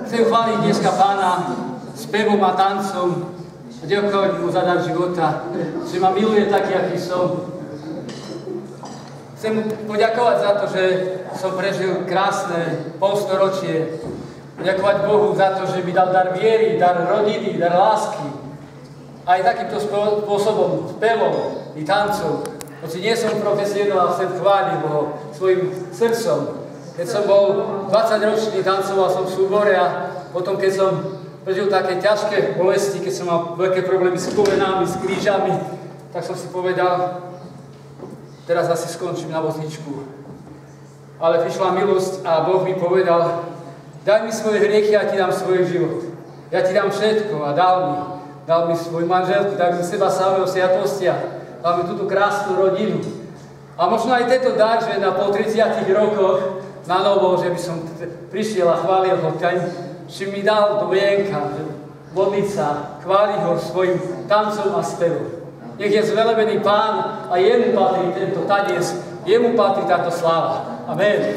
Chcem chváliť dneska Pána spevom a tancom a ďakovať mu za dar života, že ma miluje taký, aký som. Chcem mu poďakovať za to, že som prežil krásne polstoročie. Poďakovať Bohu za to, že mi dal dar viery, dar rodiny, dar lásky. Aj takýmto spôsobom, spevom i tancom. Hoci nie som profesionál, chcem chváliť Boha svojim srdcom. Keď som bol 20-ročný, tancoval som v súbore a potom, keď som prežil také ťažké bolesti, keď som mal veľké problémy s kolenami, s krížami, tak som si povedal, teraz asi skončím na vozíčku. Ale prišla milosť a Boh mi povedal, daj mi svoje hriechy a ja ti dám svoj život. Ja ti dám všetko a dal mi svoju manželku, dal mi seba samého sviatostia, dal mi túto krásnu rodinu. A možno aj tento dar, že po 30 rokoch na novo, že by som prišiel a chválil ho, že mi dal do vienka, modliť sa, chváliť ho svojim tancom a spevom. Nech je zvelebený Pán a jemu patrí tento tanec, jemu patrí táto sláva. Amen.